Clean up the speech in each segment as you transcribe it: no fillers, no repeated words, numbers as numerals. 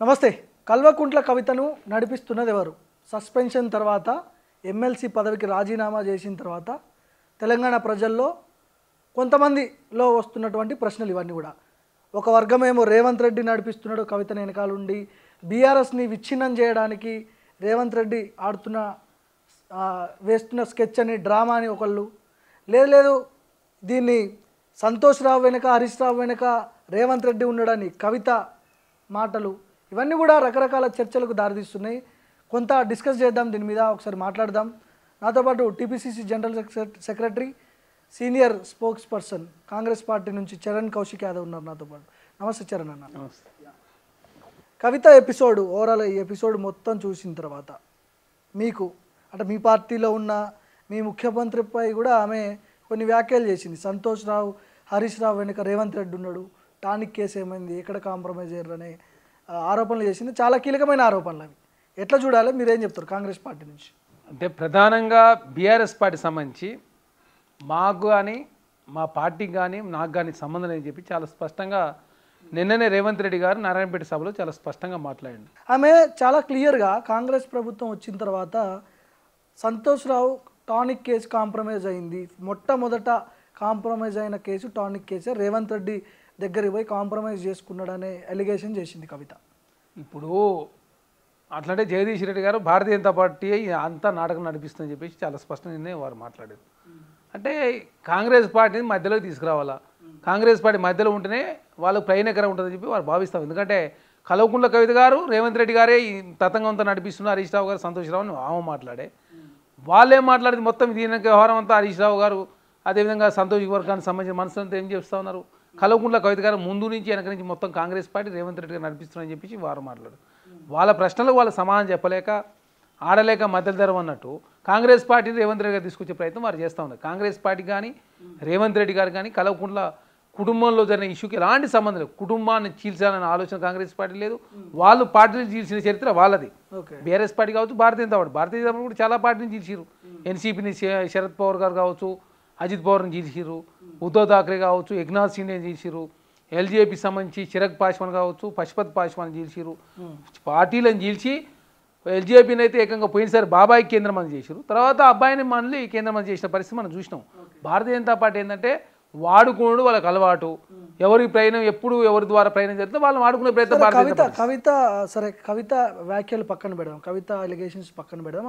నమస్తే. కల్వకుంట్ల కవితను నడిపిస్తున్నది ఎవరు? సస్పెన్షన్ తర్వాత ఎమ్మెల్సీ పదవికి రాజీనామా చేసిన తర్వాత తెలంగాణ ప్రజల్లో కొంతమందిలో వస్తున్నటువంటి ప్రశ్నలు ఇవన్నీ కూడా. ఒక వర్గమేమో రేవంత్ రెడ్డి నడిపిస్తున్నాడు కవితను వెనకాలండి, బీఆర్ఎస్ని విచ్ఛిన్నం చేయడానికి రేవంత్ రెడ్డి వేస్తున్న స్కెచ్ అని డ్రామా అని ఒకళ్ళు, లేదు దీన్ని సంతోష్ రావు వెనుక హరీష్ రావు వెనుక రేవంత్ రెడ్డి ఉన్నాడని కవిత మాటలు, ఇవన్నీ కూడా రకరకాల చర్చలకు దారితీస్తున్నాయి. కొంత డిస్కస్ చేద్దాం, దీని మీద ఒకసారి మాట్లాడదాం. నాతో పాటు TPCC general secretary, senior spokes person Congress party నుంచి చరణ్ కౌశిక్ యాదవ్ ఉన్నారు నాతో పాటు. నమస్తే చరణ్ అన్న. నమస్తే. కవిత ఎపిసోడ్, ఓవరాల్ ఈ ఎపిసోడ్ మొత్తం చూసిన తర్వాత మీకు అంటే మీ పార్టీలో ఉన్న మీ ముఖ్యమంత్రిపై కూడా ఆమె కొన్ని వ్యాఖ్యలు చేసింది. సంతోష్ రావు హరీష్ రావు వెనుక రేవంత్ రెడ్డి ఉన్నాడు, టానిక్ కేసు ఏమైంది, ఎక్కడ కాంప్రమైజ్ అయ్యారు అనే ఆరోపణలు చేసింది. చాలా కీలకమైన ఆరోపణలు అవి. ఎట్లా చూడాలి, మీరేం చెప్తారు కాంగ్రెస్ పార్టీ నుంచి? అంటే ప్రధానంగా బీఆర్ఎస్ పార్టీ సంబంధించి మాకు కానీ మా పార్టీకి కానీ నాకు కానీ సంబంధం లేదని చెప్పి చాలా స్పష్టంగా నిన్ననే రేవంత్ రెడ్డి గారు నారాయణపేట సభలో చాలా స్పష్టంగా మాట్లాడింది. ఆమె చాలా క్లియర్గా కాంగ్రెస్ ప్రభుత్వం వచ్చిన తర్వాత సంతోష్ రావు టానిక్ కేసు కాంప్రమైజ్ అయింది, మొట్టమొదట కాంప్రమైజ్ అయిన కేసు టానిక్ కేసే, రేవంత్ రెడ్డి దగ్గరికి పోయి కాంప్రమైజ్ చేసుకున్నాడనే అలిగేషన్ చేసింది కవిత. ఇప్పుడు అట్లంటే జగదీష్ రెడ్డి గారు భారతీయ జనతా పార్టీ అంతా నాటకం నడిపిస్తుందని చెప్పేసి చాలా స్పష్టంగానే వారు మాట్లాడారు. అంటే కాంగ్రెస్ పార్టీని మధ్యలోకి తీసుకురావాలా, కాంగ్రెస్ పార్టీ మధ్యలో ఉంటేనే వాళ్ళకు ప్రయోజనకరం ఉంటుందని చెప్పి వారు భావిస్తాం. ఎందుకంటే కల్వకుంట్ల కవిత గారు రేవంత్ రెడ్డి గారే ఈ తతంగంతో నడిపిస్తున్నారు, హరీష్ రావు గారు సంతోష్ రావు అని ఆమె మాట్లాడే, వాళ్ళేం మాట్లాడేది మొత్తం దీని వ్యవహారం అంతా హరీష్ రావు గారు అదేవిధంగా సంతోష్ వర్గానికి సంబంధించిన మనసులంతా ఏం చేస్తూ ఉన్నారు, కల్వకుంట్ల కవిత గారు ముందు నుంచి వెనక నుంచి మొత్తం కాంగ్రెస్ పార్టీ రేవంత్ రెడ్డి గారు నడిపిస్తున్నారని చెప్పేసి వారు మాట్లాడు. వాళ్ళ ప్రశ్నలకు వాళ్ళ సమాధానం చెప్పలేక ఆడలేక మధ్యలో ధరం అన్నట్టు కాంగ్రెస్ పార్టీని రేవంత్ రెడ్డి గారు తీసుకొచ్చే ప్రయత్నం వారు చేస్తూ ఉన్నారు. కాంగ్రెస్ పార్టీ కానీ రేవంత్ రెడ్డి గారు కానీ కల్వకుంట్ల కుటుంబంలో జరిగిన ఇష్యూకి ఎలాంటి సంబంధం లేదు. కుటుంబాన్ని చీల్చాలనే ఆలోచన కాంగ్రెస్ పార్టీ లేదు, వాళ్ళు పార్టీలు చీల్చిన చరిత్ర వాళ్ళది. బీఆర్ఎస్ పార్టీ కావచ్చు, భారతీయ జనతా పార్టీ కూడా చాలా పార్టీని చీల్చారు. ఎన్సీపీని శరద్ పవార్ గారు కావచ్చు, అజిత్ పవార్ని చీల్చారు, ఉద్ధవ్ థాక్రే కావచ్చు, ఏక్నాథ్ షిండేని చీల్చారు, ఎల్జేపీ సంబంధించి చిరాగ్ పాస్వాన్ కావచ్చు, పశుపత్ పాస్వాన్ చీల్చారు. పార్టీలను చీల్చి ఎల్జేపీని అయితే ఏకంగా పోయినసారి బాబాయి కేంద్ర మంత్రి చేశారు, తర్వాత అబ్బాయిని మళ్ళీ కేంద్ర మంత్రి చేసిన పరిస్థితి మనం చూసినాం. భారతీయ జనతా పార్టీ ఏంటంటే వాడుకోవడం వాళ్ళకి అలవాటు, ఎవరి ప్రయాణం ఎప్పుడు ఎవరి ద్వారా ప్రయాణం చేస్తే వాళ్ళని వాడుకునే ప్రయత్నం. కవిత సరే, కవిత వ్యాఖ్యలు పక్కన పెడదాం, కవిత అలిగేషన్స్ పక్కన పెడదాం.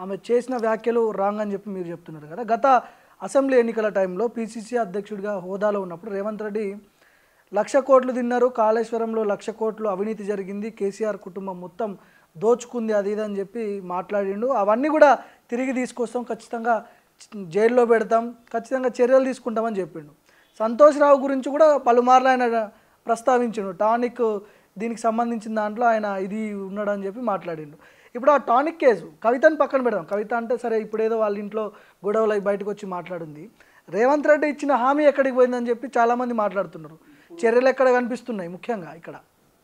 ఆమె చేసిన వ్యాఖ్యలు రాంగ్ అని చెప్పి మీరు చెప్తున్నారు కదా. గత అసెంబ్లీ ఎన్నికల టైంలో పీసీసీ అధ్యక్షుడిగా హోదాలో ఉన్నప్పుడు రేవంత్ రెడ్డి 1,00,000 కోట్లు తిన్నారు, కాళేశ్వరంలో 1,00,000 కోట్లు అవినీతి జరిగింది, కేసీఆర్ కుటుంబం మొత్తం దోచుకుంది, అది ఇది అని చెప్పి మాట్లాడిండు. అవన్నీ కూడా తిరిగి తీసుకొస్తాం, ఖచ్చితంగా జైల్లో పెడతాం, ఖచ్చితంగా చర్యలు తీసుకుంటామని చెప్పిండు. సంతోష్ రావు గురించి కూడా పలుమార్లు ఆయన ప్రస్తావించిండు. టానిక్ దీనికి సంబంధించిన దాంట్లో ఆయన ఇది ఉన్నాడని చెప్పి మాట్లాడిండు. ఇప్పుడు ఆ టానిక్ కేసు కవితను పక్కన పెడదాం. కవిత అంటే సరే, ఇప్పుడు ఏదో వాళ్ళ ఇంట్లో గొడవలు అవి బయటకు వచ్చి మాట్లాడింది. రేవంత్ రెడ్డి ఇచ్చిన హామీ ఎక్కడికి పోయిందని చెప్పి చాలామంది మాట్లాడుతున్నారు. చర్యలు ఎక్కడ కనిపిస్తున్నాయి ముఖ్యంగా ఇక్కడ?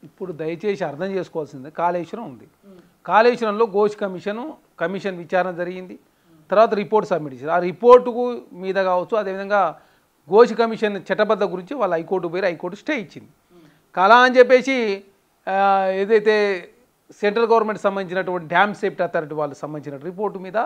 ఇప్పుడు దయచేసి అర్థం చేసుకోవాల్సింది, కాళేశ్వరం ఉంది, కాళేశ్వరంలో ఘోష్ కమిషన్ విచారణ జరిగింది, తర్వాత రిపోర్ట్ సబ్మిట్ చేశారు. ఆ రిపోర్టుకు మీద కావచ్చు, అదేవిధంగా ఘోష్ కమిషన్ చట్టబద్ధ గురించి వాళ్ళు హైకోర్టు పోయి హైకోర్టు స్టే ఇచ్చింది. కళా అని చెప్పేసి ఏదైతే సెంట్రల్ గవర్నమెంట్ సంబంధించినటువంటి డ్యామ్ సేఫ్టీ అథారిటీ వాళ్ళకి సంబంధించిన రిపోర్టు మీద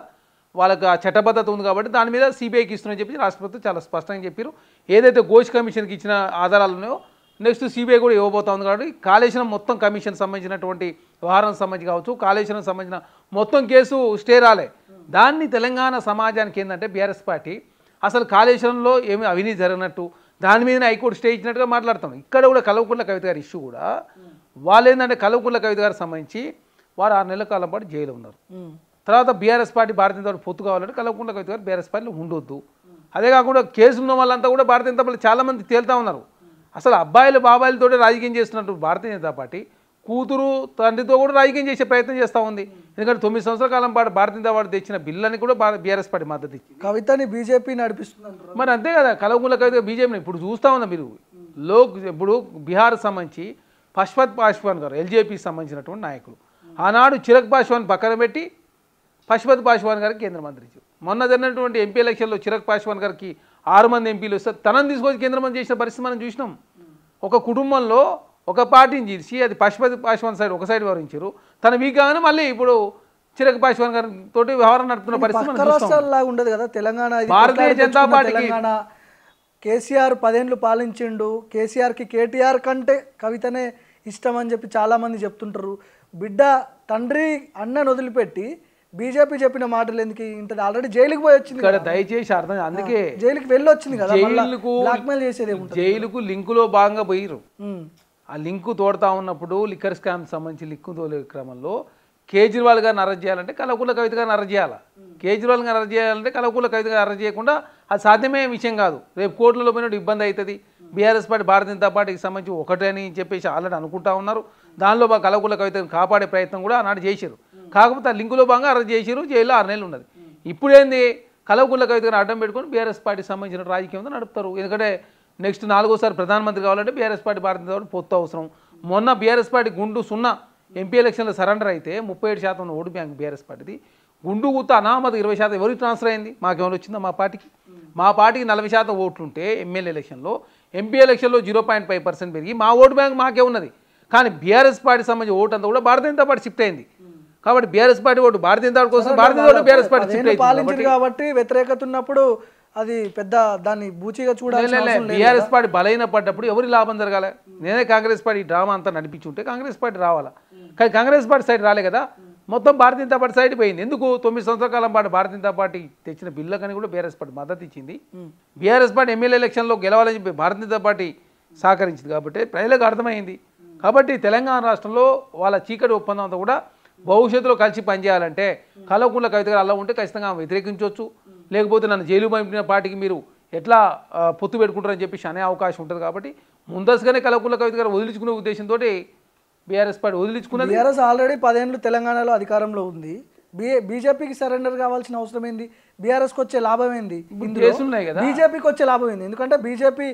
వాళ్ళకి ఆ చట్టబద్ధత ఉంది కాబట్టి దాని మీద సిబిఐకి ఇస్తున్నారని చెప్పి రాష్ట్రపతి చాలా స్పష్టంగా చెప్పారు. ఏదైతే ఘోష్ కమిషన్కి ఇచ్చిన ఆధారాలు ఉన్నాయో నెక్స్ట్ సిబిఐ కూడా ఇవ్వబోతా ఉంది. కాబట్టి కాళేశ్వరం మొత్తం కమిషన్ సంబంధించినటువంటి వ్యవహారం సంబంధించి కావచ్చు, కాళేశ్వరం సంబంధించిన మొత్తం కేసు స్టే రాలే. దాన్ని తెలంగాణ సమాజానికి ఏంటంటే బీఆర్ఎస్ పార్టీ అసలు కాళేశ్వరంలో ఏమి అవినీతి జరిగినట్టు దాని మీదనే హైకోర్టు స్టే ఇచ్చినట్టుగా మాట్లాడుతాం. ఇక్కడ కూడా కల్వకుంట్ల కవిత గారి ఇష్యూ కూడా వాళ్ళు ఏంటంటే కల్వకుంట్ల కవిత గారికి సంబంధించి వారు 6 నెలల కాలం పాటు జైలు ఉన్నారు. తర్వాత బీఆర్ఎస్ పార్టీ భారతీయ జనతా పార్టీ పొత్తు కావాలంటే కల్వకుంట్ల కవిత గారు బీఆర్ఎస్ పార్టీలో ఉండొద్దు. అదే కాకుండా కేసులు ఉన్న వాళ్ళంతా కూడా భారతీయ జనతా పార్టీ చాలామంది తేలుతూ ఉన్నారు. అసలు అబ్బాయిలు బాబాయిలతో రాజకీయం చేస్తున్నట్టు భారతీయ జనతా పార్టీ కూతురు తండ్రితో కూడా రాజకీయం చేసే ప్రయత్నం చేస్తూ ఉంది. ఎందుకంటే 9 సంవత్సరాల కాలం పాటు భారతీయ జనతా పార్టీ తెచ్చిన బిల్లని కూడా బీఆర్ఎస్ పార్టీ మద్దతు ఇచ్చింది. కవితని బీజేపీ నడిపిస్తుంది మరి అంతే కదా. కల్వకుంట్ల కవిత బీజేపీని ఇప్పుడు చూస్తూ ఉన్నా మీరు. ఇప్పుడు బీహార్ సంబంధించి పశుపత్ పాస్వాన్ గారు ఎల్జేపీకి సంబంధించినటువంటి నాయకులు ఆనాడు చిరాగ్ పాస్వాన్ పక్కన పెట్టి పశుపత్ పాస్వాన్ గారికి కేంద్ర మంత్రి ఇచ్చారు. మొన్న జరిగినటువంటి ఎంపీ ఎలక్షన్లో చిరాగ్ పాస్వాన్ గారికి 6 మంది ఎంపీలు వస్తే తనని తీసుకొచ్చి కేంద్ర మంత్రి చేసిన పరిస్థితి మనం చూసినాం. ఒక కుటుంబంలో ఒక పార్టీని తీసి అది పశుపతి పాశ్వాన్ సైడ్ ఒక సైడ్ వ్యవహరించారు. తన వీక్ కాగానే మళ్ళీ ఇప్పుడు చిరక పాశ్వాన్ గారి తోటి వ్యవహారం నడుపుతున్న పరిస్థితి మనం పక్క చూస్తాం. రాష్ట్రాలలాగా ఉండదు కదా తెలంగాణ. ఇది భారతీయ జనతా పార్టీకి తెలంగాణ కేసీఆర్ 10 ఏళ్ళు పాలించిండు, కేసీఆర్కి కేటీఆర్ కంటే కవితనే ఇష్టం అని చెప్పి చాలామంది చెప్తుంటారు. బిడ్డ తండ్రి అన్నను వదిలిపెట్టి బీజేపీ చెప్పిన మాటలు ఎందుకు ఇంటది? ఆల్రెడీ జైలుకి పోయి వచ్చింది ఇక్కడ దయచేసి అర్థం, అందుకే జైలుకి వెళ్ళి వచ్చింది కదా, జైలుకు బ్లాక్మెయిల్ చేసేది ఏముంటుంది? జైలుకు లింకులో భాగంగా పోయిరు. ఆ లింకు తోడుతా ఉన్నప్పుడు లిక్కర్ స్కామ్ సంబంధించి లింకు తోలే క్రమంలో కేజ్రీవాల్ గారిని అరెస్ట్ చేయాలంటే కల్వకుంట్ల కవిత గారిని అరెస్ట్ చేయాలి. కేజ్రీవాల్ గారిని అరెస్ట్ చేయాలంటే కల్వకుంట్ల కవిత గారిని అరెస్ట్ చేయకుండా అది సాధ్యమే విషయం కాదు. రేపు కోర్టులో పోయినట్టు ఇబ్బంది అవుతుంది. బీఆర్ఎస్ పార్టీ భారతీయ జనతా పార్టీకి సంబంధించి ఒకటే అని చెప్పేసి ఆల్రెడీ అనుకుంటా ఉన్నారు. దానిలో కల్వకుంట్ల కవితను కాపాడే ప్రయత్నం కూడా ఆనాడు చేశారు. కాకపోతే ఆ లింకులో భాగంగా అరెస్ట్ చేశారు. జైల్లో 6 నెలలు ఉన్నది. ఇప్పుడేంది కల్వకుంట్ల కవిత గారిని అడ్డం పెట్టుకొని బీఆర్ఎస్ పార్టీకి సంబంధించిన రాజకీయం నడుపుతారు. ఎందుకంటే నెక్స్ట్ 4వ ప్రధానమంత్రి కావాలంటే బీఆర్ఎస్ పార్టీ భారతీయ జనతా పార్టీ పొత్తు అవసరం. మొన్న బీఆర్ఎస్ పార్టీ గుండు 0 ఎంపీ ఎలక్షన్లో సరెండర్ అయితే 37% ఉన్న ఓటు బ్యాంక్ బీఆర్ఎస్ పార్టీది. గుండు గుత్త అనామత 20% ఎవరికి ట్రాన్స్ఫర్ అయింది? మాకేమైనా వచ్చిందా? మా పార్టీకి 40% ఓట్లుంటే ఎమ్మెల్యే ఎలక్షన్లో, ఎంపీ ఎలక్షన్లో 0.5% పెరిగి మా ఓటు బ్యాంక్ మాకే ఉన్నది. కానీ బీఆర్ఎస్ పార్టీ సంబంధించి ఓటు అంతా కూడా భారతీయ జనతా పార్టీ షిఫ్ట్ అయింది. కాబట్టి బీఆర్ఎస్ పార్టీ ఓటు భారతీయ జనతా పార్టీ కోసం, భారతీయ ఓటు బీఆర్ఎస్ పార్టీ షిఫ్ట్ అయింది. కాబట్టి వ్యతిరేకత ఉన్నప్పుడు అది పెద్ద దాన్ని బూచిగా చూడాలి. బీఆర్ఎస్ పార్టీ బలైన పడ్డప్పుడు ఎవరి లాభం జరగాలి? నేనే కాంగ్రెస్ పార్టీ డ్రామా అంతా నడిపించుంటే కాంగ్రెస్ పార్టీ రావాలా. కానీ కాంగ్రెస్ పార్టీ సైడ్ రాలే కదా, మొత్తం భారతీయ జనతా పార్టీ సైడ్ పోయింది. ఎందుకు? 9 సంవత్సరాల కాలం పాటు భారతీయ జనతా పార్టీ తెచ్చిన బిల్లుకని కూడా బీఆర్ఎస్ పార్టీ మద్దతు ఇచ్చింది. బీఆర్ఎస్ పార్టీ ఎమ్మెల్యే ఎలక్షన్లో గెలవాలని చెప్పి భారతీయ జనతా పార్టీ సహకరించింది. కాబట్టి ప్రజలకు అర్థమైంది. కాబట్టి తెలంగాణ రాష్ట్రంలో వాళ్ళ చీకటి ఒప్పందం అంతా కూడా భవిష్యత్తులో కలిసి పనిచేయాలంటే కల్వకుంట్ల కవిత గారు అలా ఉంటే ఖచ్చితంగా వ్యతిరేకించవచ్చు. లేకపోతే నన్ను జైలు పంపిన పార్టీకి మీరు ఎట్లా పొత్తు పెట్టుకుంటారని చెప్పేసి అనే అవకాశం ఉంటుంది. కాబట్టి ముందస్తుగానే కల్వకుంట్ల కవిత గారు వదిలించుకునే ఉద్దేశంతో బీఆర్ఎస్ పార్టీ వదిలించుకున్నది. బీఆర్ఎస్ ఆల్రెడీ 10 ఏళ్ళు తెలంగాణలో అధికారంలో ఉంది. బీజేపీకి సరెండర్ కావాల్సిన అవసరం ఏంది? బీఆర్ఎస్కి వచ్చే లాభం ఏంది? కేసులున్నాయి కదా, బీజేపీకి వచ్చే లాభం ఏంది? ఎందుకంటే బీజేపీ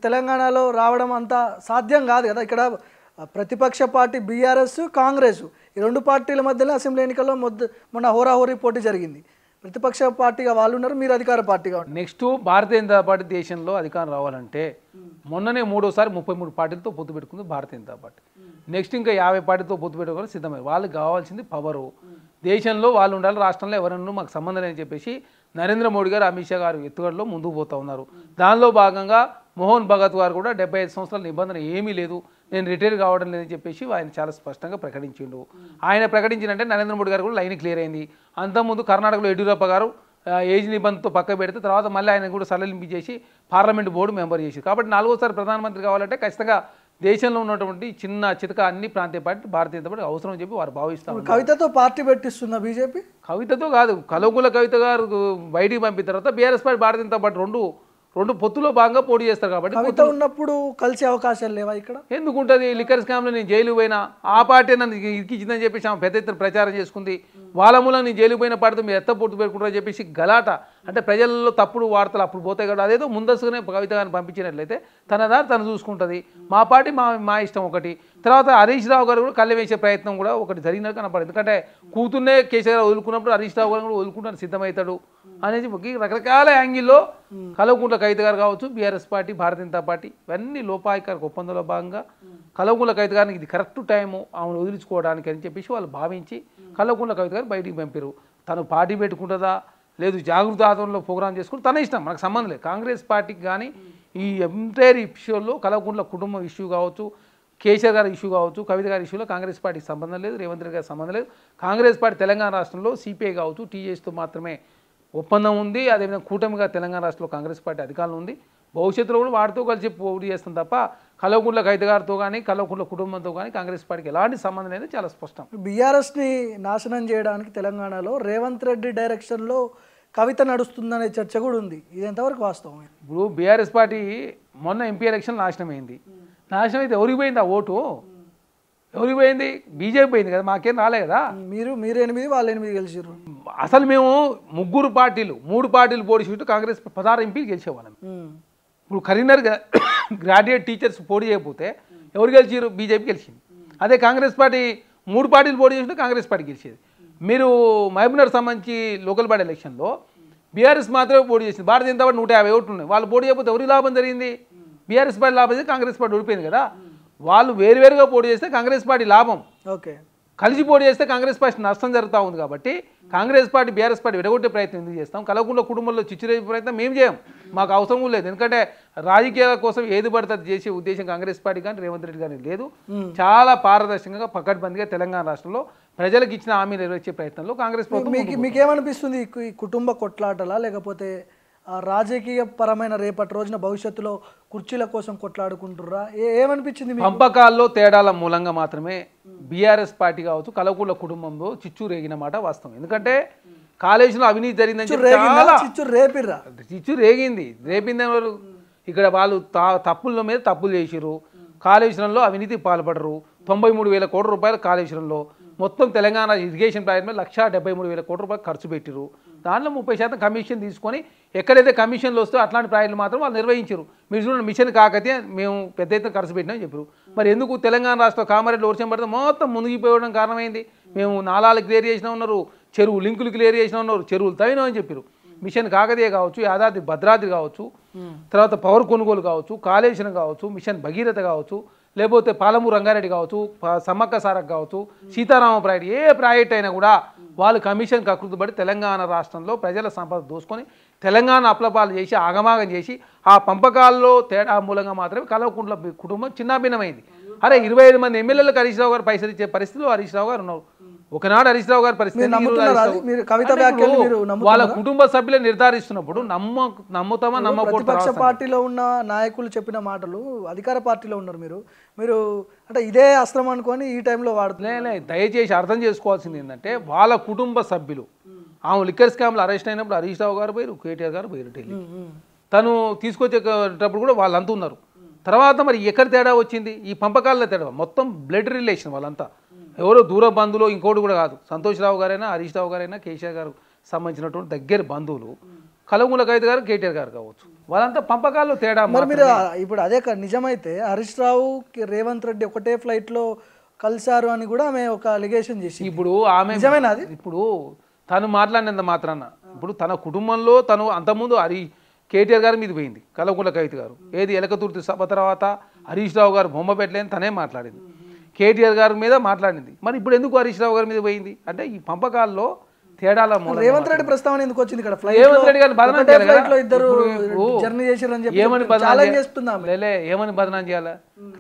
తెలంగాణలో రావడం అంత సాధ్యం కాదు కదా. ఇక్కడ ప్రతిపక్ష పార్టీ బీఆర్ఎస్, కాంగ్రెస్ ఈ 2 పార్టీల మధ్యలో అసెంబ్లీ ఎన్నికల్లో మొన్న హోరాహోరీ పోటీ జరిగింది. ప్రతిపక్ష పార్టీగా వాళ్ళు ఉన్నారు, మీరు అధికార పార్టీగా ఉన్నారు. నెక్స్ట్ భారతీయ జనతా పార్టీ దేశంలో అధికారం రావాలంటే మొన్ననే 3వసారి 33 పార్టీలతో పొత్తు పెట్టుకుంది భారతీయ జనతా పార్టీ. నెక్స్ట్ ఇంకా 50 పార్టీలతో పొత్తు పెట్టుకోవాలి సిద్ధమయ్యారు. వాళ్ళకి కావాల్సింది పవరు. దేశంలో వాళ్ళు ఉండాలి, రాష్ట్రంలో ఎవరన్నా మాకు సంబంధం లేదని చెప్పేసి నరేంద్ర మోడీ గారు, అమిత్ షా గారు ఎత్తుగడలో ముందుకు పోతూ ఉన్నారు. దానిలో భాగంగా మోహన్ భగత్ గారు కూడా 75 సంవత్సరాల నిబంధన ఏమీ లేదు, నేను రిటైర్ కావడం లేదని చెప్పేసి ఆయన చాలా స్పష్టంగా ప్రకటించిండు. ఆయన ప్రకటించినంటే నరేంద్ర మోడీ గారు కూడా లైన్ క్లియర్ అయింది. అంతకుముందు కర్ణాటకలో యడ్యూరప్ప గారు ఏజ్ నిబంధనతో పక్క పెడితే తర్వాత మళ్ళీ ఆయన కూడా సడలింపించేసి పార్లమెంట్ బోర్డు మెంబర్ చేసి. కాబట్టి 4వసారి ప్రధానమంత్రి కావాలంటే ఖచ్చితంగా దేశంలో ఉన్నటువంటి చిన్న చితక అన్ని ప్రాంతీయ పార్టీ భారతీయ జనతా పార్టీ అవసరం అని చెప్పి వారు భావిస్తారు. కవితతో పార్టీ పెట్టిస్తున్న బీజేపీ కవితతో కాదు, కల్వకుంట్ల కవిత గారు బయటికి పంపిన తర్వాత బీఆర్ఎస్ పార్టీ భారతీయ జనతా పార్టీ రెండు పొత్తులో భాగంగా పోటీ చేస్తారు. కాబట్టి కవిత ఉన్నప్పుడు కలిసే అవకాశాలు లేవా? ఇక్కడ ఎందుకుంటుంది? లిక్కర్ స్కామ్లో నేను జైలు పోయినా ఆ పార్టీ నన్ను ఇరికిచ్చిందని చెప్పేసి ఆమె పెద్ద ఎత్తున ప్రచారం చేసుకుంది. వాళ్ళ మూలంగా నేను జైలు పోయిన పార్టీతో మీరు ఎత్త పొత్తు పెట్టుకుంటారని చెప్పేసి గలాట, అంటే ప్రజల్లో తప్పుడు వార్తలు అప్పుడు పోతాయి కదా. అదేదో ముందస్తుగానే కవిత గారిని పంపించినట్లయితే తన దారి తను చూసుకుంటుంది. మా పార్టీ మా ఇష్టం ఒకటి. తర్వాత హరీష్ రావు గారు కూడా కళ్ళె వేసే ప్రయత్నం కూడా ఒకటి జరిగినట్టు కనపడదు. ఎందుకంటే కూతుర్నే కేసీఆర్ వదులుకున్నప్పుడు హరీష్ రావు గారు కూడా వదులుకుంటాను సిద్ధమవుతాడు అనేది రకరకాల యాంగిల్లో కల్వకుంట్ల కవిత గారు కావచ్చు, బీఆర్ఎస్ పార్టీ, భారతీయ జనతా పార్టీ ఇవన్నీ లోపాయికారిక ఒప్పందంలో భాగంగా కల్వకుంట్ల కవిత గారికి ఇది కరెక్ట్ టైము ఆమెను వదిలించుకోవడానికి అని చెప్పేసి వాళ్ళు భావించి కల్వకుంట్ల కవిత గారు బయటికి పంపారు. తను పార్టీ పెట్టుకుంటుందా లేదు జాగృత ఆధ్వర్యంలో ప్రోగ్రామ్ చేసుకుని తన ఇష్టం, మనకు సంబంధం లేదు. కాంగ్రెస్ పార్టీకి కానీ ఈ ఎంటైర్ ఇష్యూలో కల్వకుంట్ల కుటుంబం ఇష్యూ కావచ్చు, కేసీఆర్ గారి ఇష్యూ కావచ్చు, కవిత గారి ఇష్యూలో కాంగ్రెస్ పార్టీకి సంబంధం లేదు, రేవంత్ రెడ్డి గారికి సంబంధం లేదు. కాంగ్రెస్ పార్టీ తెలంగాణ రాష్ట్రంలో సిపిఐ కావచ్చు, టీజేఎస్తో మాత్రమే ఒప్పందం ఉంది. అదేవిధంగా కూటమిగా తెలంగాణ రాష్ట్రంలో కాంగ్రెస్ పార్టీ అధికారంలో ఉంది. భవిష్యత్తులో కూడా వాటితో కలిసి పోటీ చేస్తాం తప్ప కల్వకుంట్ల కవిత గారితో కానీ కల్వకుంట్ల కుటుంబంతో కానీ కాంగ్రెస్ పార్టీకి ఎలాంటి సంబంధం లేదు, చాలా స్పష్టం. బీఆర్ఎస్ని నాశనం చేయడానికి తెలంగాణలో రేవంత్ రెడ్డి డైరెక్షన్లో కవిత నడుస్తుందనే చర్చ కూడా ఉంది. ఇది ఎంతవరకు వాస్తవం? ఇప్పుడు బీఆర్ఎస్ పార్టీ మొన్న ఎంపీ ఎలక్షన్ నాశనం అయింది. నాశనం అయితే ఎవరికి పోయింది? ఆ ఓటు ఎవరికి పోయింది? బీజేపీ పోయింది కదా, మాకేం రాలే కదా. మీరు 8 వాళ్ళు 8 గెలిచారు. అసలు మేము 3 పార్టీలు పోటీ చేసి కాంగ్రెస్ 16 ఎంపీలు గెలిచేవాళ్ళం. ఇప్పుడు కరీంనగర్ గ్రాడ్యుయేట్ టీచర్స్ పోటీ చేయకపోతే ఎవరు గెలిచారు? బీజేపీ గెలిచింది. అదే కాంగ్రెస్ పార్టీ 3 పార్టీలు పోటీ చేస్తుంటే కాంగ్రెస్ పార్టీ గెలిచేది. మీరు మహబూబ్నగర్ సంబంధించి లోకల్ బాడీ ఎలక్షన్లో బీఆర్ఎస్ మాత్రమే పోటీ చేసింది. భారతీయ జనతా పార్టీ 150 ఓట్లు ఉన్నాయి. వాళ్ళు పోటీ చేయకపోతే ఎవరికి లాభం జరిగింది? బీఆర్ఎస్ పార్టీ లాభం చేసి కాంగ్రెస్ పార్టీ ఓడిపోయింది కదా. వాళ్ళు వేరువేరుగా పోటీ చేస్తే కాంగ్రెస్ పార్టీ లాభం, ఓకే. కలిసి పోటీ చేస్తే కాంగ్రెస్ పార్టీ నష్టం జరుగుతూ ఉంది. కాబట్టి కాంగ్రెస్ పార్టీ బీఆర్ఎస్ పార్టీ విడగొట్టే ప్రయత్నం ఎందుకు చేస్తాం? కలవకుండా కుటుంబంలో చిచ్చురేసే ప్రయత్నం మేము చేయం, మాకు అవసరం లేదు. ఎందుకంటే రాజకీయాల కోసం ఏది పడుతుంది చేసే ఉద్దేశం కాంగ్రెస్ పార్టీ కానీ రేవంత్ రెడ్డి కానీ లేదు. చాలా పారదర్శకంగా పకడ్బందీగా తెలంగాణ రాష్ట్రంలో ప్రజలకు ఇచ్చిన హామీ నెరవేర్చే ప్రయత్నంలో కాంగ్రెస్ ప్రభుత్వం. మీకేమనిపిస్తుంది ఈ కుటుంబ కొట్లాటలా, లేకపోతే రాజకీయ పరమైన రేపటి రోజున భవిష్యత్తులో కుర్చీల కోసం కొట్లాడుకుంటుర్రా? ఏమనిపించింది? పంపకాల్లో తేడాల మూలంగా మాత్రమే బీఆర్ఎస్ పార్టీ కావచ్చు కలవకుళ్ళ కుటుంబంలో చిచ్చు రేగిన మాట వాస్తవం. ఎందుకంటే కాళేశ్వరంలో అవినీతి జరిగిందని చిచ్చు రేగింది. రేపింది ఎవరు? ఇక్కడ వాళ్ళు తప్పుల మీద తప్పులు చేసిరు, కాళేశ్వరంలో అవినీతి పాల్పడరు. 93,000 కోట్ల రూపాయలు కాళేశ్వరంలో, మొత్తం తెలంగాణ ఇరిగేషన్ ప్రాజెక్ట్ మీద 1,73,000 కోట్ల రూపాయలు ఖర్చు పెట్టిరు. దాంట్లో 30% కమిషన్ తీసుకొని ఎక్కడైతే కమిషన్లు వస్తే అట్లాంటి ప్రాజెక్టులు మాత్రం వాళ్ళు నిర్వహించారు. మీరు చూడండి, మిషన్ కాకతే మేము పెద్ద ఎత్తున ఖర్చు పెట్టినామని చెప్పారు. మరి ఎందుకు తెలంగాణ రాష్ట్రం కామారెడ్డిలో వర్షం పడితే మొత్తం మునిగిపోవడం కారణమైంది? మేము నాలాలు క్లియర్ చేసినా ఉన్నారు, చెరువు లింకులు క్లియర్ చేసినా ఉన్నారు, చెరువులు తవ్వినామని చెప్పారు. మిషన్ కాకతీయ కావచ్చు, యాదాద్రి భద్రాద్రి కావచ్చు, తర్వాత పవర్ కొనుగోలు కావచ్చు, కాళేశ్వరం కావచ్చు, మిషన్ భగీరథ కావచ్చు, లేకపోతే పాలమూరు రంగారెడ్డి కావచ్చు, సమ్మక్క సారక్ కావచ్చు, సీతారామ ప్రాజెక్ట్, ఏ ప్రాజెక్ట్ అయినా కూడా వాళ్ళు కమిషన్ కకృతిపడి తెలంగాణ రాష్ట్రంలో ప్రజల సంపద దోసుకొని తెలంగాణ అప్లపాలు చేసి ఆగమాగం చేసి ఆ పంపకాల్లో తేడా మూలంగా మాత్రమే కల్వకుంట్ల కుటుంబం చిన్నాభిన్నమైంది. అరే 25 మంది ఎమ్మెల్యేలకు హరీష్ రావు గారు పైసలు ఇచ్చే పరిస్థితిలో హరీష్ రావు గారు ఉన్నారు. ఒకనాడు హరీష్ రావు గారి పరిస్థితి వాళ్ళ కుటుంబ సభ్యులే నిర్ధారిస్తున్నప్పుడు నమ్ముతామా నమ్మకపోతే? ప్రతిపక్ష పార్టీలో ఉన్న నాయకులు చెప్పిన మాటలు అధికార పార్టీలో ఉన్నారు మీరు అంటే ఇదే అస్త్రం అనుకొని ఈ టైంలో వాడుతున్నారు. దయచేసి అర్థం చేసుకోవాల్సింది ఏంటంటే, వాళ్ళ కుటుంబ సభ్యులు ఆమె లిక్కర్ స్కామ్లో అరెస్ట్ అయినప్పుడు హరీష్ రావు గారు పోయారు, కేటీఆర్ గారు పోయారు ఢిల్లీ. తను తీసుకొచ్చేటప్పుడు కూడా వాళ్ళంతా ఉన్నారు. తర్వాత మరి ఎక్కడ తేడా వచ్చింది? ఈ పంపకాల్లో తేడా. మొత్తం బ్లడ్ రిలేషన్ వాళ్ళంతా, ఎవరో దూర బంధువులు ఇంకోటి కూడా కాదు. సంతోష్ రావు గారైనా, హరీష్ రావు గారైనా, కేసీఆర్ గారు సంబంధించినటువంటి దగ్గర బంధువులు. కలవకుంట్ల కవిత గారు, కేటీఆర్ గారు కావచ్చు, వాళ్ళంతా పంపకాల్లో తేడా. మరి మీరు ఇప్పుడు అదే నిజమైతే హరీష్ రావు రేవంత్ రెడ్డి ఒకటే ఫ్లైట్లో కలిశారు అని కూడా ఆమె ఒక అలిగేషన్ చేసి, ఇప్పుడు ఆమె నిజమేనా అది? ఇప్పుడు తను మాట్లాడినంత మాత్రాన ఇప్పుడు తన కుటుంబంలో తను అంతకుముందు కేటీఆర్ గారి మీద పోయింది కల్వకుంట్ల కవిత గారు. ఏది ఎలకతుర్తి సభ తర్వాత హరీష్ రావు గారు బొమ్మ పెట్టలేని తనే మాట్లాడింది, కేటీఆర్ గారి మీద మాట్లాడింది. మరి ఇప్పుడు ఎందుకు హరీష్ రావు గారి మీద పోయింది అంటే ఈ పంపకాల్లో తేడాల మూలంగా. రేవంత్ రెడ్డి ప్రస్తావన ఎందుకు వచ్చింది ఇక్కడ? రేవంత్ రెడ్డి గారిని బదనాం ఏమని బదనాం చేయాలా?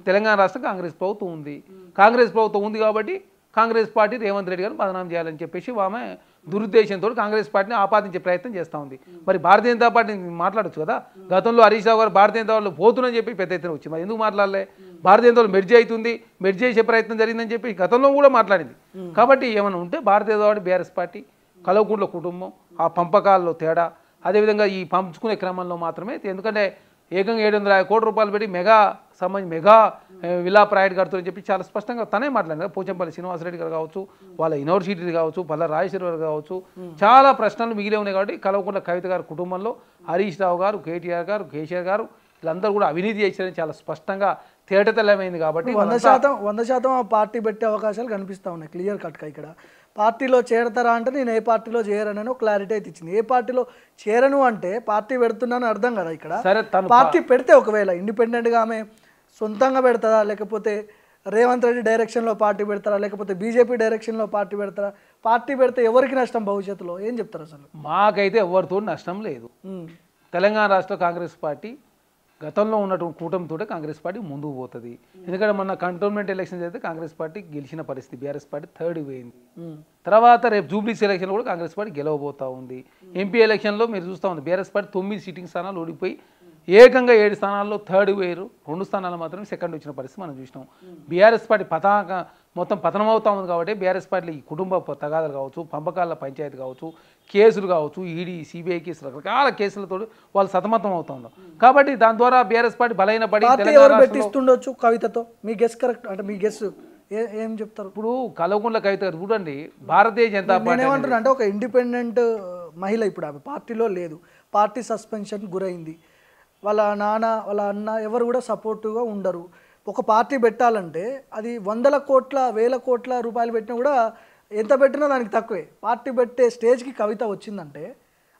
తెలంగాణ రాష్ట్రం కాంగ్రెస్ ప్రభుత్వం ఉంది, కాంగ్రెస్ ప్రభుత్వం ఉంది కాబట్టి కాంగ్రెస్ పార్టీ రేవంత్ రెడ్డి గారిని బదనాం చేయాలని చెప్పేసి ఆమె దురుద్దేశంతో కాంగ్రెస్ పార్టీని ఆపాదించే ప్రయత్నం చేస్తూ ఉంది. మరి భారతీయ జనతా పార్టీ మాట్లాడచ్చు కదా. గతంలో హరీష్ రావు గారు భారతీయ జనతా వాళ్ళు పోతుందని చెప్పి పెద్ద ఎత్తున వచ్చింది, మరి ఎందుకు మాట్లాడలే? భారతీయ జనతా మెర్జీ అవుతుంది, మెర్జీ చేసే ప్రయత్నం జరిగిందని చెప్పి గతంలో కూడా మాట్లాడింది. కాబట్టి ఏమైనా ఉంటే Bharatiya Janata party, BRS party, Kalvakuntla కుటుంబం, ఆ పంపకాల్లో తేడా, అదేవిధంగా ఈ పంచుకునే క్రమంలో మాత్రమే. ఎందుకంటే ఏకంగా 750 కోట్ల రూపాయలు పెట్టి మెగా విలా ప్రాజెక్ట్ కడుతుందని చెప్పి చాలా స్పష్టంగా తనే మాట్లాడారు. పోచంపల్లి శ్రీనివాసరెడ్డి గారు కావచ్చు, వాళ్ళ యూనివర్సిటీ కావచ్చు, పల్లా రాజేశ్వరి గారు కావచ్చు, చాలా ప్రశ్నలు మిగిలి ఉన్నాయి. కాబట్టి కల్వకుంట్ల కవిత గారి కుటుంబంలో హరీష్ రావు గారు, కేటీఆర్ గారు, కేసీఆర్ గారు వీళ్ళందరూ కూడా అవినీతి చేశారని చాలా స్పష్టంగా తేటతెల్లమైంది. కాబట్టి 100% ఆ పార్టీ పెట్టే అవకాశాలు కనిపిస్తూ ఉన్నాయి క్లియర్ కట్గా. ఇక్కడ పార్టీలో చేరతారా అంటే నేను ఏ పార్టీలో చేరనని క్లారిటీ అయితే ఇచ్చింది. ఏ పార్టీలో చేరను అంటే పార్టీ పెడుతున్నాను అర్థం కదా. ఇక్కడ పార్టీ పెడితే ఒకవేళ ఇండిపెండెంట్గా ఆమె సొంతంగా పెడతారా, లేకపోతే రేవంత్ రెడ్డి డైరెక్షన్లో పార్టీ పెడతారా, లేకపోతే బీజేపీ డైరెక్షన్లో పార్టీ పెడతారా? పార్టీ పెడితే ఎవరికి నష్టం భవిష్యత్తులో ఏం చెప్తారు? అసలు మాకైతే ఎవరితో నష్టం లేదు. తెలంగాణ రాష్ట్ర కాంగ్రెస్ పార్టీ గతంలో ఉన్నటువంటి కూటమితోటే కాంగ్రెస్ పార్టీ ముందుకు పోతుంది. ఎందుకంటే మొన్న కంటోన్మెంట్ ఎలక్షన్స్ అయితే కాంగ్రెస్ పార్టీ గెలిచిన పరిస్థితి, బీఆర్ఎస్ పార్టీ థర్డ్ పోయింది. తర్వాత రేపు జూబ్లీస్ ఎలక్షన్లో కూడా కాంగ్రెస్ పార్టీ గెలవబోతూ ఉంది. ఎంపీ ఎలక్షన్లో మీరు చూస్తూ ఉంది బీఆర్ఎస్ పార్టీ 9 సిట్టింగ్ స్థానాలు ఓడిపోయి ఏకంగా 7 స్థానాల్లో థర్డ్ వేరు, 2 స్థానాలు మాత్రమే సెకండ్ వచ్చిన పరిస్థితి మనం చూసినాం. బీఆర్ఎస్ పార్టీ మొత్తం పతనం అవుతా ఉంది. కాబట్టి బీఆర్ఎస్ పార్టీ ఈ కుటుంబ తగాదాలు కావచ్చు, పంపకాల పంచాయతీ కావచ్చు, కేసులు కావచ్చు, ఈడీ సిబిఐ కేసులు, రకరకాల కేసులతో వాళ్ళు సతమతం అవుతా ఉన్నారు. కాబట్టి దాని ద్వారా బీఆర్ఎస్ పార్టీ బలహీనపడి పెట్టిస్తుండొచ్చు. కవితతో మీ గెస్ కరెక్ట్ అంటే మీ గెస్ ఏం చెప్తారు? ఇప్పుడు కల్వకుంట్ల కవిత చూడండి, భారతీయ జనతా పార్టీ ఏమంటున్నా అంటే ఒక ఇండిపెండెంట్ మహిళ ఇప్పుడు ఆమె పార్టీలో లేదు, పార్టీ సస్పెన్షన్ గురైంది, వాళ్ళ నాన్న వాళ్ళ అన్న ఎవరు కూడా సపోర్టివ్గా ఉండరు. ఒక పార్టీ పెట్టాలంటే అది 100 కోట్ల 1000 కోట్ల రూపాయలు పెట్టినా కూడా ఎంత పెట్టినా దానికి తక్కువే. పార్టీ పెట్టే స్టేజ్కి కవిత వచ్చిందంటే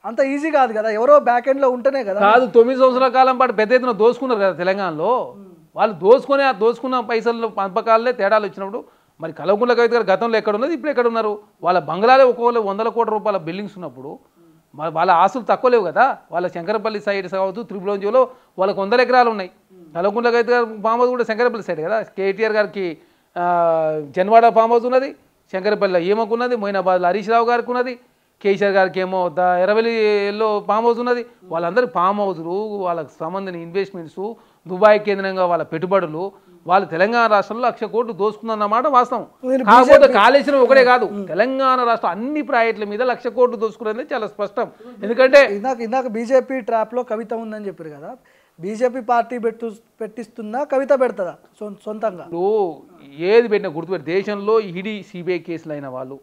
అంత ఈజీ కాదు కదా, ఎవరో బ్యాక్ ఎండ్లో ఉంటేనే కదా. కాదు, 9 సంవత్సరాల కాలం పాటు పెద్ద ఎత్తున దోసుకున్నారు కదా తెలంగాణలో. వాళ్ళు దోసుకున్న పైసల్లో పంపకాలనే తేడాలు వచ్చినప్పుడు మరి కల్వకుంట్ల కవిత గారు గతంలో ఎక్కడ ఉన్నది ఇప్పుడు ఎక్కడ ఉన్నారు? వాళ్ళ బంగ్లాలో ఒక్కొక్క 100 కోట్ల రూపాయల బిల్డింగ్స్ ఉన్నప్పుడు వాళ్ళ ఆస్తులు తక్కువ లేవు కదా. వాళ్ళ శంకరపల్లి సైడ్ కావచ్చు, త్రిపులోంజిలో వాళ్ళకి 100 ఎకరాలు ఉన్నాయి. కల్వకుంట్ల కవిత గారు ఫామ్ హౌస్ కూడా శంకరపల్లి సైడ్ కదా. కేటీఆర్ గారికి జన్వాడ ఫామ్ హౌస్ ఉన్నది, శంకరపల్లిలో ఏమకున్నది, మొయినాబాద్లో హరీష్ రావు గారికి ఉన్నది, కేసీఆర్ గారికి ఏమో ఎర్రవెల్లిలో ఫామ్ హౌస్ ఉన్నది. వాళ్ళందరూ ఫామ్ హౌస్లు, వాళ్ళకి సంబంధించిన ఇన్వెస్ట్మెంట్స్, దుబాయ్ కేంద్రంగా వాళ్ళ పెట్టుబడులు, వాళ్ళు తెలంగాణ రాష్ట్రంలో 1,00,000 కోట్లు దోసుకుందన్నమాట వాస్తవం. కాకపోతే కాళేశ్వరం ఒకటే కాదు, తెలంగాణ రాష్ట్రం అన్ని ప్రాజెక్టుల మీద 1,00,000 కోట్లు దోసుకున్నది చాలా స్పష్టం. ఎందుకంటే ఇందాక బీజేపీ ట్రాప్లో కవిత ఉందని చెప్పారు కదా, బీజేపీ పార్టీ పెట్టిస్తుందా కవిత పెడతారా సొంతంగా? ఏది పెట్టినా గుర్తుపెట్టి, దేశంలో ఈడీ సిబిఐ కేసులు అయిన వాళ్ళు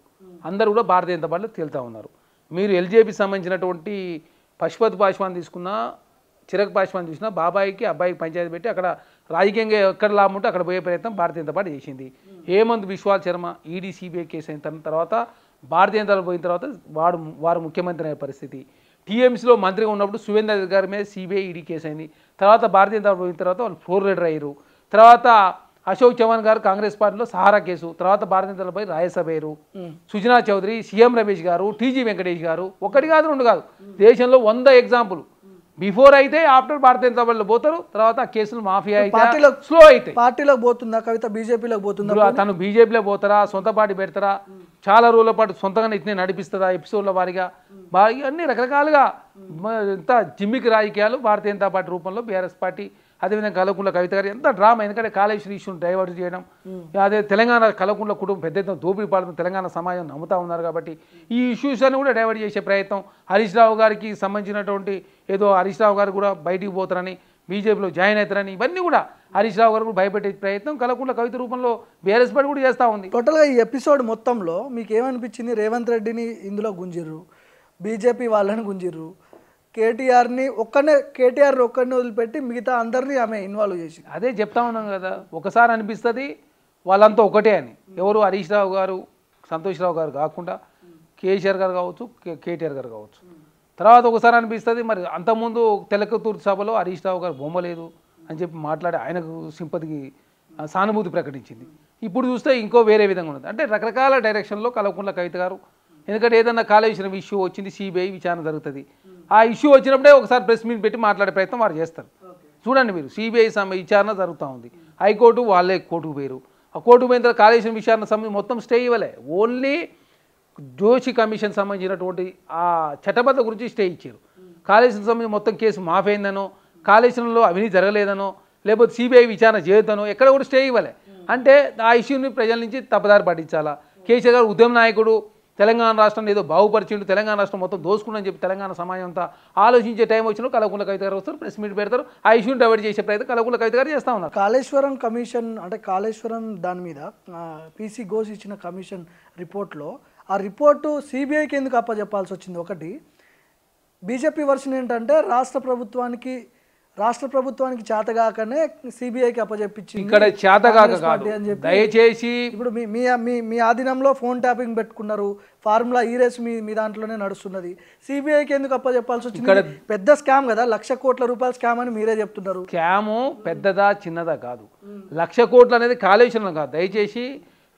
అందరూ కూడా భారతీయ జనతా పార్టీలో తేలుతూ ఉన్నారు. మీరు ఎల్జేపీ సంబంధించినటువంటి పశుపతి పాశ్వాన్ తీసుకున్నా, చిరక్ పాశ్వాన్ చూసినా, బాబాయికి అబ్బాయికి పంచాయతీ పెట్టి అక్కడ రాజకీయంగా ఎక్కడ లాభం ఉంటే అక్కడ పోయే ప్రయత్నం భారతీయ జనతా పార్టీ చేసింది. Hemant Biswal Sharma ED CBI case అయిన తర్వాత భారతీయ జనతా పోయిన తర్వాత వారు ముఖ్యమంత్రి అయ్యే పరిస్థితి. టీఎంసీలో మంత్రిగా ఉన్నప్పుడు సువేందర్ గారి మీద సిబిఐ ఈడీ కేసు అయింది. తర్వాత భారతీయ జనతా పోయిన తర్వాత వాళ్ళు ఫ్లోర్ లీడర్ అయ్యారు. తర్వాత అశోక్ చవాన్ గారు కాంగ్రెస్ పార్టీలో సహారా కేసు, తర్వాత భారతీయ జనతా పార్టీ రాజ్యసభ అయ్యారు. సుజనా చౌదరి, సీఎం రమేష్ గారు, టీజీ వెంకటేష్ గారు, ఒకటి కాదు రెండు కాదు, దేశంలో 100 ఎగ్జాంపుల్. బిఫోర్ అయితే ఆఫ్టర్ భారతీయ జనతా పార్టీలో పోతారు, తర్వాత కేసులు మాఫియా అయితే స్లో అయితే. పార్టీలోకి పోతుందా కవిత? బీజేపీలోకి పోతుందా? తను బీజేపీలో పోతారా, సొంత పార్టీ పెడతారా, చాలా రోజుల పాటు సొంతంగా ఇట్నే నడిపిస్తుందా, ఎపిసోడ్ల వారిగా అన్ని రకరకాలుగా ఎంత జిమ్మికి రాజకీయాలు భారతీయ జనతా పార్టీ రూపంలో బీఆర్ఎస్ పార్టీ, అదేవిధంగా కల్వకుంట్ల కవిత గారు ఎంత డ్రామా. ఎందుకంటే కాళేశ్వరం ఇష్యూని డైవర్ట్ చేయడం, అదే తెలంగాణ కల్వకుంట్ల కుటుంబం పెద్ద ఎత్తున దోపిడీ పాలన తెలంగాణ సమాజం నమ్ముతా ఉన్నారు కాబట్టి ఈ ఇష్యూస్ అని కూడా డైవర్ట్ చేసే ప్రయత్నం. హరీష్ రావు గారికి సంబంధించినటువంటి ఏదో హరీష్ రావు గారు కూడా బయటికి పోతారని, బీజేపీలో జాయిన్ అవుతారని, ఇవన్నీ కూడా హరీష్ రావు గారు కూడా భయపెట్టే ప్రయత్నం కల్వకుంట్ల కవిత రూపంలో బీఆర్ఎస్ పార్టీ కూడా చేస్తూ ఉంది. టోటల్గా ఈ ఎపిసోడ్ మొత్తంలో మీకు ఏమనిపించింది? రేవంత్ రెడ్డిని ఇందులో గుంజిర్రు, బీజేపీ వాళ్ళని గుంజిర్రు, కేటీఆర్ని ఒక్కరిని వదిలిపెట్టి మిగతా అందరినీ ఆమె ఇన్వాల్వ్ చేసి. అదే చెప్తా ఉన్నాం కదా, ఒకసారి అనిపిస్తుంది వాళ్ళంతా ఒకటే అని. ఎవరు హరీష్ రావు గారు, సంతోష్ రావు గారు కాకుండా కేసీఆర్ గారు కావచ్చు, కేటీఆర్ గారు కావచ్చు. తర్వాత ఒకసారి అనిపిస్తుంది మరి అంతకుముందు తెలకతూర్తి సభలో హరీష్ రావు గారు బొమ్మ లేదు అని చెప్పి మాట్లాడి ఆయనకు సింపతికి సానుభూతి ప్రకటించింది. ఇప్పుడు చూస్తే ఇంకో వేరే విధంగా ఉన్నది. అంటే రకరకాల డైరెక్షన్లో కల్వకుంట్ల కవిత గారు, ఎందుకంటే ఏదన్నా కాళేశ్వరం ఇష్యూ వచ్చింది, సిబిఐ విచారణ జరుగుతుంది, ఆ ఇష్యూ వచ్చినప్పుడే ఒకసారి ప్రెస్ మీట్ పెట్టి మాట్లాడే ప్రయత్నం వారు చేస్తారు. చూడండి మీరు, సిబిఐ విచారణ జరుగుతూ ఉంది, హైకోర్టు వాళ్ళే కోర్టుకు పోయారు, ఆ కోర్టుకు పోయిన తర్వాత కాళేశ్వరం విచారణ సంబంధించి మొత్తం స్టే ఇవ్వలే, ఓన్లీ జోషి కమిషన్ సంబంధించినటువంటి ఆ చట్టబద్ధ గురించి స్టే ఇచ్చారు. కాళేశ్వరం సంబంధించి మొత్తం కేసు మాఫ్ అయిందనో, కాళేశ్వరంలో అవినీతి జరగలేదనో, లేకపోతే సిబిఐ విచారణ చేయొద్దనో ఎక్కడ కూడా స్టే ఇవ్వలే. అంటే ఆ ఇష్యూని ప్రజల నుంచి తప్పుదారి పట్టించాలా. కేసీఆర్ గారు ఉద్యమ నాయకుడు, తెలంగాణ రాష్ట్రాన్ని ఏదో బాగుపరిచిండు, తెలంగాణ రాష్ట్రం మొత్తం దోసుకుందని చెప్పి తెలంగాణ సమాజం అంతా ఆలోచించే టైం వచ్చినా కల్వకుంట్ల కవిత గారు వస్తారు, ప్రెస్ మీట్ పెడతారు, ఆ ఇష్యూని డైవర్ట్ చేసే ప్రయత్నం కల్వకుంట్ల కవిత గారు చేస్తూ ఉన్నారు. కాళేశ్వరం కమిషన్ అంటే కాళేశ్వరం దాని మీద పీసీ ఘోష్ ఇచ్చిన కమిషన్ రిపోర్ట్లో ఆ రిపోర్టు సిబిఐకి ఎందుకు అప్పచెప్పాల్సి వచ్చింది? ఒకటి, బీజేపీ వర్షన్ ఏంటంటే రాష్ట్ర ప్రభుత్వానికి చేతగాకనే సిబిఐకి అప్పచెప్పించింది. ఇక్కడ చేతగాక కాదు, దయచేసి ఇప్పుడు మీ ఆధీనంలో ఫోన్ ట్యాపింగ్ పెట్టుకున్నారు, ఫార్ములా ఈ రేస్ మీ దాంట్లోనే నడుస్తున్నది, సిబిఐకి ఎందుకు అప్పచెప్పాల్సి వచ్చింది? పెద్ద స్కామ్ కదా, 1,00,000 కోట్ల రూపాయల స్కామ్ అని మీరే చెప్తున్నారు. స్కాము పెద్దదా చిన్నదా కాదు, 1,00,000 కోట్లు అనేది కాళేశ్వరం కాదు. దయచేసి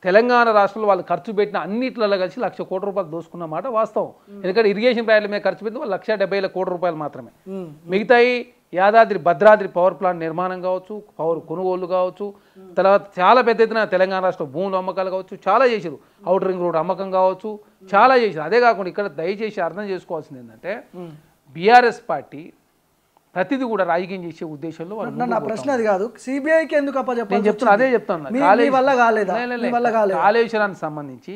తెలంగాణ రాష్ట్రంలో వాళ్ళు ఖర్చు పెట్టిన అన్నిట్లలో కలిసి 1,00,000 కోట్ల రూపాయలు దోసుకున్న మాట వాస్తవం. ఎందుకంటే ఇరిగేషన్ ప్రాజెక్టుల మీద ఖర్చు పెట్టింది వాళ్ళు 1,70,000 కోట్ల రూపాయలు మాత్రమే. మిగతాయి యాదాద్రి భద్రాద్రి పవర్ ప్లాంట్ నిర్మాణం కావచ్చు, పవర్ కొనుగోలు కావచ్చు, తర్వాత చాలా పెద్ద ఎత్తున తెలంగాణ రాష్ట్ర భూముల అమ్మకాలు కావచ్చు, చాలా చేశారు. ఔటర్ రింగ్ రోడ్ అమ్మకం కావచ్చు, చాలా చేశారు. అదే కాకుండా ఇక్కడ దయచేసి అర్థం చేసుకోవాల్సింది ఏంటంటే బీఆర్ఎస్ పార్టీ ప్రతిదీ కూడా రాజకీయం చేసే ఉద్దేశంలో నా ప్రశ్న అది కాదు, సిబిఐకి ఎందుకు అప్పచెప్పాలి? నేను చెప్తున్నా, అదే చెప్తాను. కాళేశ్వరానికి సంబంధించి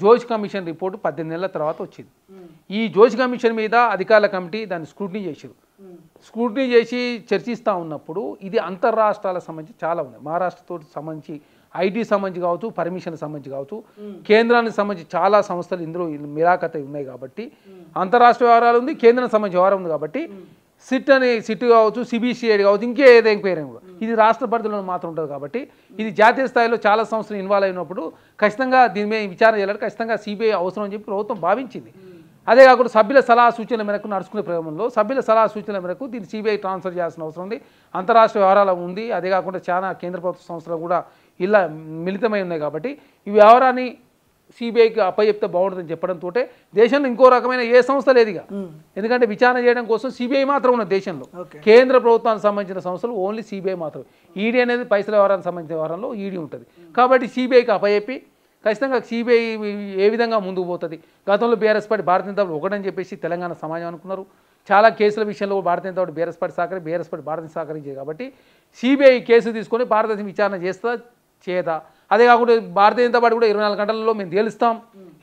జోషి కమిషన్ రిపోర్టు 18 నెలల తర్వాత వచ్చింది. ఈ జోషి కమిషన్ మీద అధికారుల కమిటీ దాన్ని స్క్రూటినీ చేశారు. స్క్రూటినీ చేసి చర్చిస్తూ ఉన్నప్పుడు ఇది అంతర్రాష్ట్రాలకు సంబంధించి చాలా ఉన్నాయి. మహారాష్ట్రతో సంబంధించి ఐటీ సంబంధించి కావచ్చు, పర్మిషన్ సంబంధించి కావచ్చు, కేంద్రానికి సంబంధించి చాలా సంస్థలు ఇందులో మిరాకత ఉన్నాయి కాబట్టి అంతర్రాష్ట్ర వ్యవహారాలు ఉంది, కేంద్రానికి సంబంధించి వ్యవహారం ఉంది కాబట్టి సిట్ కావచ్చు, సిబిసిఐడి కావచ్చు, ఇంకే ఏదైనా పేరు కూడా ఇది రాష్ట్ర పరిధిలో మాత్రం ఉంటుంది కాబట్టి ఇది జాతీయ స్థాయిలో చాలా సంస్థలు ఇన్వాల్వ్ అయినప్పుడు ఖచ్చితంగా దీని మీద విచారణ చేయాలంటే ఖచ్చితంగా సిబిఐ అవసరం అని చెప్పి ప్రభుత్వం భావించింది. అదే కాకుండా సభ్యుల సలహా సూచనల మేరకు నడుచుకునే క్రమంలో సభ్యుల సలహా సూచనల మేరకు దీన్ని సిబిఐ ట్రాన్స్ఫర్ చేయాల్సిన అవసరం ఉంది. అంతరాష్ట్ర వ్యవహారాలు ఉంది. అదే కాకుండా చాలా కేంద్ర ప్రభుత్వ సంస్థలు కూడా ఇలా మిళితమై ఉన్నాయి కాబట్టి ఈ వ్యవహారాన్ని సిబిఐకి అప్పచెప్తే బాగుంటుందని చెప్పడంతో దేశంలో ఇంకో రకమైన ఏ సంస్థ లేదుగా. ఎందుకంటే విచారణ చేయడం కోసం సిబిఐ మాత్రం ఉన్న దేశంలో కేంద్ర ప్రభుత్వానికి సంబంధించిన సంస్థలు ఓన్లీ సిబిఐ మాత్రమే. ఈడీ అనేది పైసల వ్యవహారానికి సంబంధించిన వ్యవహారంలో ఈడీ ఉంటుంది కాబట్టి సిబిఐకి అప్పచెప్పి ఖచ్చితంగా సిబిఐ ఏ విధంగా ముందుకు పోతుంది. గతంలో బీఆర్ఎస్ పార్టీ భారతీయ జనతా పార్టీ ఒకటని చెప్పేసి తెలంగాణ సమాజం అనుకున్నారు. చాలా కేసుల విషయంలో భారతీయ జనతా పార్టీ బీఆర్ఎస్ పార్టీ భారతీయ సహకరించేది కాబట్టి సిబిఐ కేసు తీసుకొని భారతదేశం విచారణ చేస్తా చేయదా. అదే కాకుండా భారతీయ జనతా పార్టీ కూడా 24 గంటలలో మేము తేలుస్తాం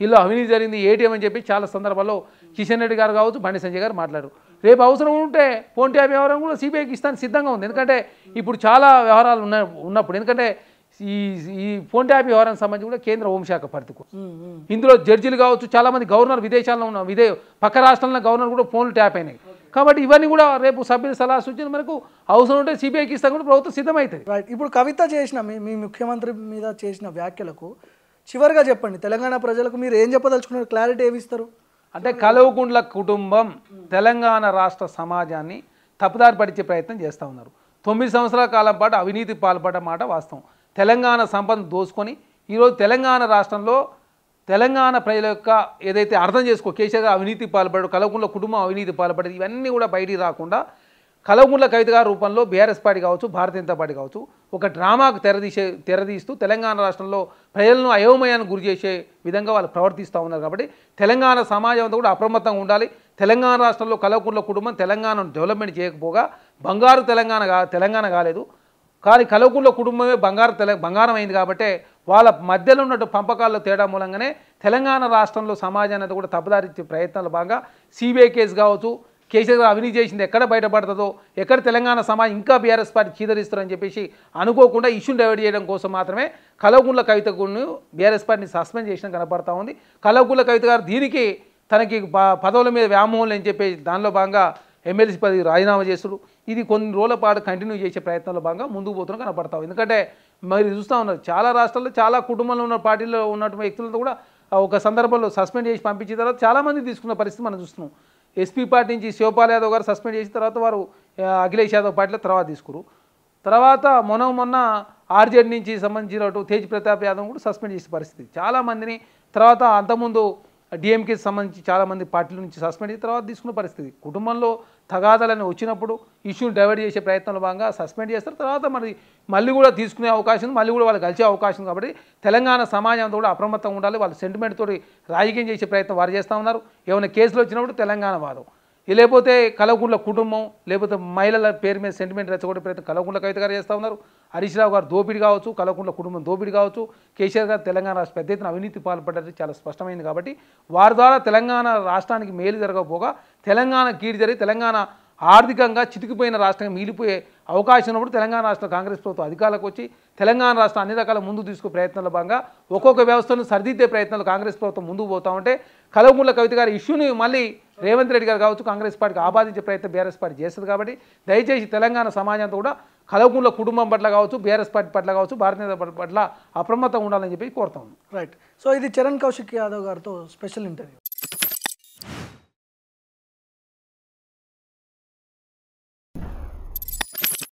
ఇల్లు అవినీతి జరిగింది ఏటీఎం అని చెప్పి చాలా సందర్భాల్లో కిషన్ రెడ్డి గారు కావచ్చు బండి సంజయ్ గారు మాట్లాడారు. రేపు అవసరం ఉంటే ఫోన్ ట్యాప్ వ్యవహారం కూడా సిబిఐకి ఇస్తానికి సిద్ధంగా ఉంది. ఎందుకంటే ఇప్పుడు చాలా వ్యవహారాలు ఉన్నప్పుడు ఎందుకంటే ఈ ఫోన్ ట్యాప్ వ్యవహారానికి సంబంధించి కూడా కేంద్ర హోంశాఖ పరిధికు ఇందులో జడ్జిలు కావచ్చు చాలామంది గవర్నర్ విదేశాల్లో ఉన్న పక్క రాష్ట్రాల్లో గవర్నర్ కూడా ఫోన్లు ట్యాప్ అయినాయి కాబట్టి ఇవన్నీ కూడా రేపు సభ్యుల సలహా సూచన మనకు అవసరం ఉంటే సిబిఐకి ఇస్తా కూడా ప్రభుత్వం సిద్ధమవుతుంది. రైట్. ఇప్పుడు కవిత చేసిన మీ ముఖ్యమంత్రి మీద చేసిన వ్యాఖ్యలకు చివరిగా చెప్పండి తెలంగాణ ప్రజలకు మీరు ఏం చెప్పదలుచుకున్నారు, క్లారిటీ ఏమి ఇస్తారు? అంటే కల్వకుంట్ల కుటుంబం తెలంగాణ రాష్ట్ర సమాజాన్ని తప్పుదారి పట్టించే ప్రయత్నం చేస్తూ ఉన్నారు. 9 సంవత్సరాల కాలం పాటు అవినీతి పాల్పడ్డ మాట వాస్తవం. తెలంగాణ సంపదను దోసుకొని ఈరోజు తెలంగాణ రాష్ట్రంలో తెలంగాణ ప్రజల యొక్క ఏదైతే అర్థం కేసీఆర్ అవినీతి పాల్పడ్డాడు, కల్వకుంట్ల కుటుంబం అవినీతి పాల్పడేది ఇవన్నీ కూడా బయటికి రాకుండా కల్వకుంట్ల కవిత గారి రూపంలో బీఆర్ఎస్ పార్టీ కావచ్చు భారతీయ జనతా పార్టీ కావచ్చు ఒక డ్రామాకు తెరదీస్తూ తెలంగాణ రాష్ట్రంలో ప్రజలను అయోమయానికి గురి చేసే విధంగా వాళ్ళు ప్రవర్తిస్తూ ఉన్నారు. కాబట్టి తెలంగాణ సమాజం అంతా కూడా అప్రమత్తంగా ఉండాలి. తెలంగాణ రాష్ట్రంలో కల్వకుంట్ల కుటుంబం తెలంగాణను డెవలప్మెంట్ చేయకపోగా బంగారు తెలంగాణ కాలేదు కానీ కల్వకుంట్ల కుటుంబమే బంగారం అయింది కాబట్టి వాళ్ళ మధ్యలో ఉన్న పంపకాల్లో తేడా మూలంగానే తెలంగాణ రాష్ట్రంలో సమాజాన్ని కూడా తప్పుదారించే ప్రయత్నాలు భాగంగా సిబిఐ కేసు కావచ్చు కేసీఆర్ అవినీతి చేసింది ఎక్కడ బయటపడుతుందో ఎక్కడ తెలంగాణ సమాజం ఇంకా బీఆర్ఎస్ పార్టీ చీదరిస్తారని చెప్పేసి అనుకోకుండా ఇష్యూని డైవర్ట్ చేయడం కోసం మాత్రమే కల్వకుంట్ల కవితకు బీఆర్ఎస్ పార్టీని సస్పెండ్ చేసిన కనపడతా ఉంది. కల్వకుంట్ల కవిత గారు దీనికి తనకి పదవుల మీద వ్యామోహం అని చెప్పి దానిలో భాగంగా ఎమ్మెల్సీ పదవి రాజీనామా చేస్తుడు ఇది కొన్ని రోజుల పాటు కంటిన్యూ చేసే ప్రయత్నంలో భాగంగా ముందుకు పోతున్నా కనపడతాం. ఎందుకంటే మరి చూస్తూ ఉన్నారు చాలా రాష్ట్రాల్లో చాలా కుటుంబంలో ఉన్న పార్టీలో ఉన్నటువంటి వ్యక్తులతో కూడా ఒక సందర్భంలో సస్పెండ్ చేసి పంపించిన తర్వాత చాలామంది తీసుకున్న పరిస్థితి మనం చూస్తున్నాం. ఎస్పీ పార్టీ నుంచి శివపాల్ యాదవ్ గారు సస్పెండ్ చేసిన తర్వాత వారు అఖిలేష్ యాదవ్ పార్టీలో తర్వాత తీసుకురు. తర్వాత మొన్న ఆర్జేడీ నుంచి సంబంధించిన తేజ్ ప్రతాప్ యాదవ్ కూడా సస్పెండ్ చేసే పరిస్థితి చాలామందిని తర్వాత అంతకుముందు డిఎంకేకి సంబంధించి చాలామంది పార్టీల నుంచి సస్పెండ్ చేసిన తర్వాత తీసుకున్న పరిస్థితి. కుటుంబంలో తగాదాలని వచ్చినప్పుడు ఇష్యూని డైవర్ట్ చేసే ప్రయత్నంలో భాగంగా సస్పెండ్ చేస్తారు. తర్వాత మళ్ళీ కూడా తీసుకునే అవకాశం ఉంది, మళ్ళీ కూడా వాళ్ళు కలిసే అవకాశం ఉంది. కాబట్టి తెలంగాణ సమాజంతో కూడా అప్రమత్తంగా ఉండాలి. వాళ్ళ సెంటిమెంట్ తోటి రాజకీయం చేసే ప్రయత్నం వారు చేస్తూ ఉన్నారు. ఏమైనా కేసులు వచ్చినప్పుడు తెలంగాణ వాదం లేకపోతే కల్వకుంట్ల కుటుంబం లేకపోతే మహిళల పేరు మీద సెంటిమెంట్ రెచ్చగొట్టే ప్రయత్నం కల్వకుంట్ల కవిత గారు చేస్తూ ఉన్నారు. హరీష్ రావు గారు దోపిడీ కావచ్చు, కల్వకుంట్ల కుటుంబం దోపిడీ కావచ్చు, కేసీఆర్ గారు తెలంగాణ రాష్ట్ర పెద్ద ఎత్తున అవినీతి పాల్పడ్డది చాలా స్పష్టమైంది. కాబట్టి వారి ద్వారా తెలంగాణ రాష్ట్రానికి మేలు జరగకపోగా తెలంగాణ కీడు జరిగి తెలంగాణ ఆర్థికంగా చితికిపోయిన రాష్ట్రంగా మిగిలిపోయే అవకాశం ఉన్నప్పుడు తెలంగాణ రాష్ట్ర కాంగ్రెస్ ప్రభుత్వం అధికారులకు వచ్చి తెలంగాణ రాష్ట్రం అన్ని రకాల ముందు తీసుకునే ప్రయత్నంలో భాగంగా ఒక్కొక్క వ్యవస్థను సరిదిద్దే ప్రయత్నాలు కాంగ్రెస్ ప్రభుత్వం ముందుకు పోతూ ఉంటే కల్వకుంట్ల కవిత గారి ఇష్యూని మళ్ళీ రేవంత్ రెడ్డి గారు కావచ్చు కాంగ్రెస్ పార్టీకి ఆపాదించే ప్రయత్నం బీఆర్ఎస్ పార్టీ చేస్తుంది. కాబట్టి దయచేసి తెలంగాణ సమాజంతో కూడా కల్వకుంట్ల కుటుంబం పట్ల కావచ్చు బీఆర్ఎస్ పార్టీ పట్ల కావచ్చు భారతీయ జనతా పార్టీ పట్ల అప్రమత్తంగా ఉండాలని చెప్పి కోరుతాం. రైట్. సో ఇది చరణ్ కౌశిక్ యాదవ్ గారితో స్పెషల్ ఇంటర్వ్యూ.